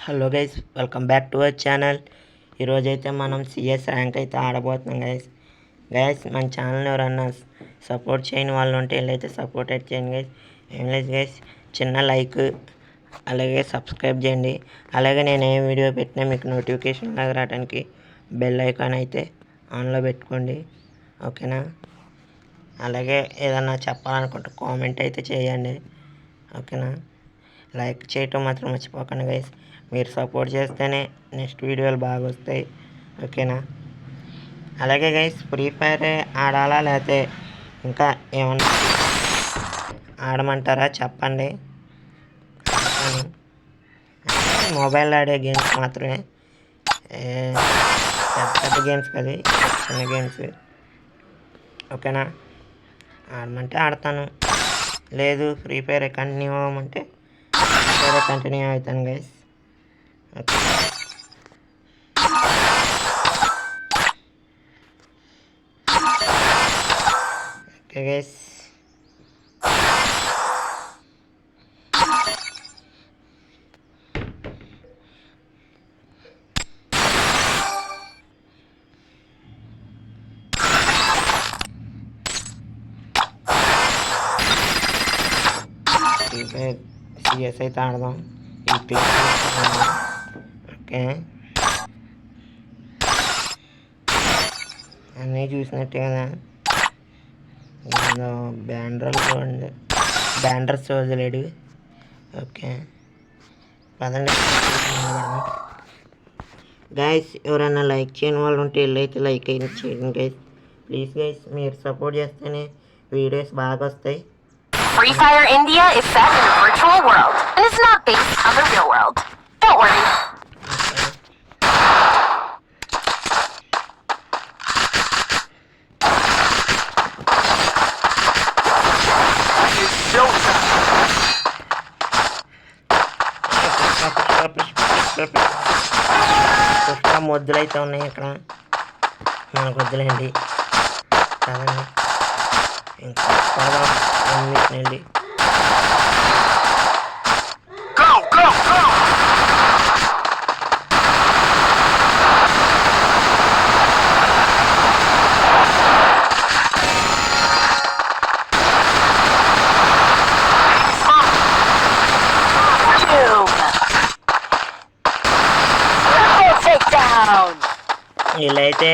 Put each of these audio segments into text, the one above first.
Hello guys, welcome back to our channel. ఈరోజైతే మనం CS rank అయితే ఆడబోతున్నాం గైస్. మన ఛానల్ ఎవరన్నా సపోర్ట్ చేయని వాళ్ళు ఉంటే వెళ్ళైతే సపోర్ట్ అయితే చేయండి గైస్. ఏం లేదు గైస్, చిన్న లైక్ అలాగే సబ్స్క్రైబ్ చేయండి. అలాగే నేను ఏ వీడియో పెట్టినా మీకు నోటిఫికేషన్ లాగా రావడానికి బెల్ ఐకాన్ అయితే ఆన్లో పెట్టుకోండి, ఓకేనా. అలాగే ఏదన్నా చెప్పాలనుకుంటే కామెంట్ అయితే చేయండి, ఓకేనా. లైక్ చేయటం మాత్రం మర్చిపోకండి గైస్. మీరు సపోర్ట్ చేస్తేనే నెక్స్ట్ వీడియోలు బాగా వస్తాయి, ఓకేనా. అలాగే గైస్, ఫ్రీ ఫైర్ ఆడాలా లేకపోతే ఇంకా ఏమన్నా ఆడమంటారా చెప్పండి. మొబైల్ ఆడే గేమ్స్ మాత్రమే, పెద్ద గేమ్స్ కదా, చిన్న గేమ్స్, ఓకేనా. ఆడమంటే ఆడతాను, లేదు ఫ్రీ ఫైర్ కంటిన్యూ అవ్వమంటే కంటిన్యూ అవుతాను guys, okay. Okay guys, free fire CS అయితే ఆడదాం. ఈ క్లిప్ ఓకే, అన్నీ చూసినట్టే కదా. ఏదో బ్యాండర్స్ వదిలేడు, ఓకే. పదండి గైస్, ఎవరైనా లైక్ చేయని వాళ్ళు ఉంటే వెళ్ళైతే లైక్ అయిన చేయండి గైస్, ప్లీజ్ గైస్. మీరు సపోర్ట్ చేస్తేనే వీడియోస్ బాగా వస్తాయి. Free Fire India is set in a virtual world and is not based on the real world. Don't worry. Pushpa మొద్దులు అయితే ఉన్నాయి ఇక్కడ, మనకు వద్దులేండి కదండి. ఇంకా అన్నిటినండి. ఇలా అయితే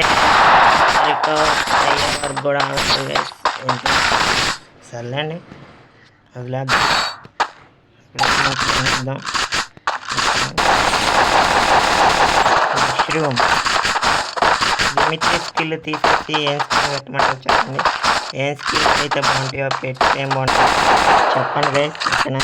అయ్యే వరకు కూడా వస్తుంది. సర్లేండి, వదిలేద్దాం. మష్రూమ్ లిమిటెడ్ స్కిల్ తీసేసి ఏం స్కిల్ పెట్టమంటారు చెప్పండి. ఏం స్కిల్ అయితే బాగుంటాయో పెట్టి ఏం బాగుంటాయో చెప్పండి గైస్, ఓకేనా.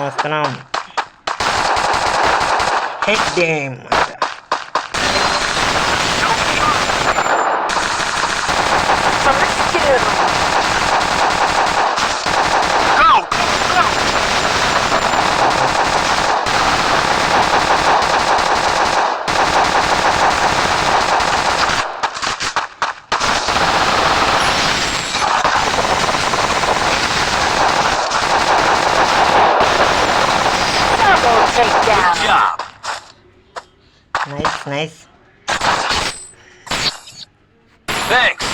వస్తున్నాం. Head game nice. Thanks.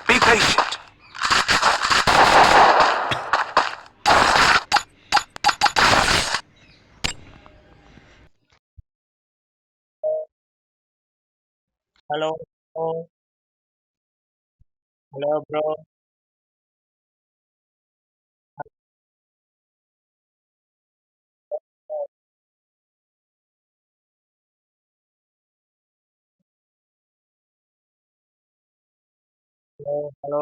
Be patient. Hello hello bro. Hello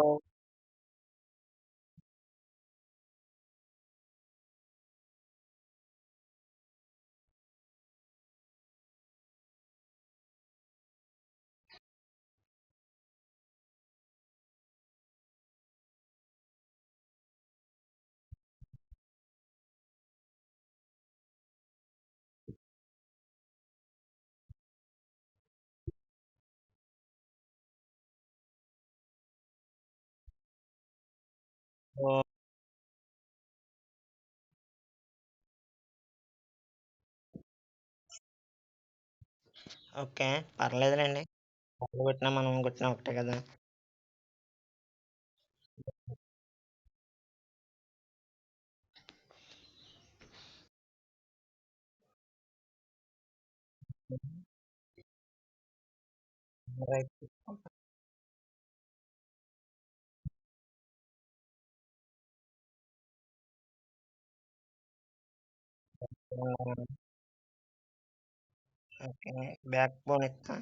oh! Okay. పర్లేదులెండి. వాళ్ళు కొట్టినా, మనం కొట్టినా ఒకటే కదా! రైట్. ఆ! ఓకే. బ్యాక్ బోన్ ఇస్తా.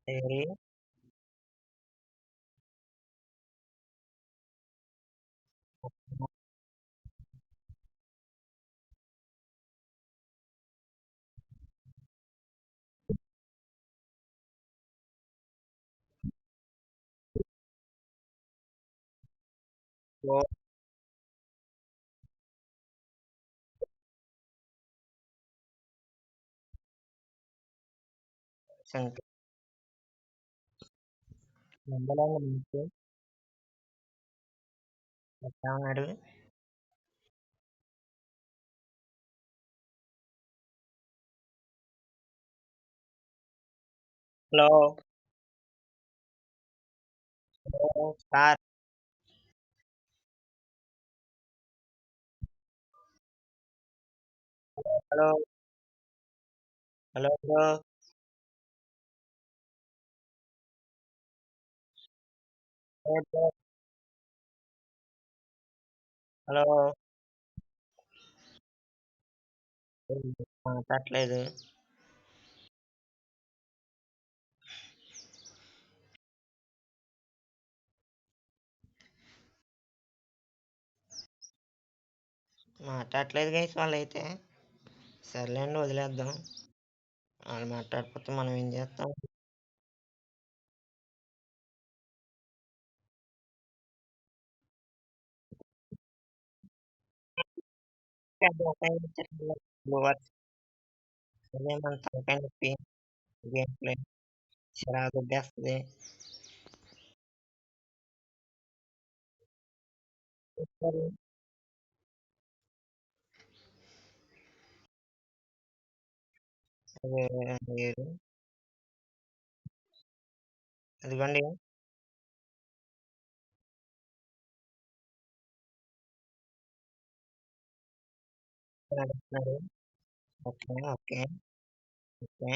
ఏరి ఓ సంఖ్య మందలంగా మీకు ఎట్లా ఉన్నాడు? Hello! Hello! Sir. Hello! Hello bro! ఏ బ్రో! హలో! మాట్లాడట్లేదు. మాట్లాడట్లేదు గైస్ వాళ్ళైతే. సర్లేండి వదిలేద్దాం. ఆళ్ళు మాట్లాడకపోతే మనం ఏం చేస్తాం? వ్యూవర్స్ అదే మన తలకాయ నొప్పి. గేమ్ ప్లే చిరాకుగొట్టేస్తది. సరే. అదే లేదు. అదిగోండి నడుస్తున్నాడు. Okay. Okay. Okay.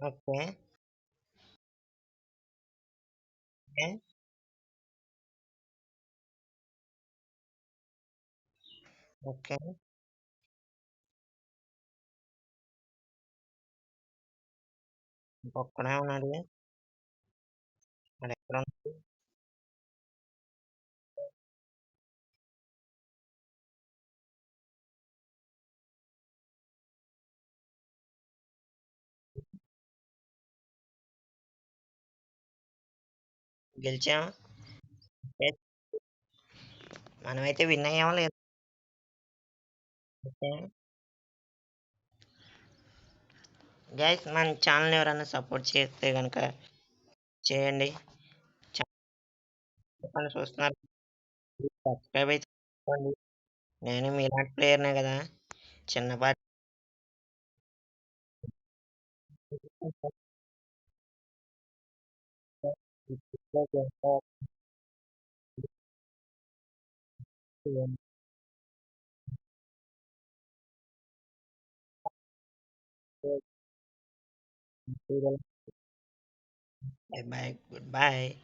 Okay. Okay. Okay. ఇంకొక్కడే ఉన్నాడు. వాడెక్కడున్నాడు? గెలిచామా? ఎస్. మనమైతే విన్ అయ్యామా లేదా? ఓకే. గైస్ మన ఛానెల్‌ని ఎవరైనా సపోర్ట్ చేస్తే గనక చేయండి. చెప్పండి చూస్తున్నారు. సబ్స్క్రైబ్ అయితే చేసుకోండి. నేను మీలాంటి ప్లేయర్‌నే గదా! చిన్నపాటి Bye bye. Goodbye.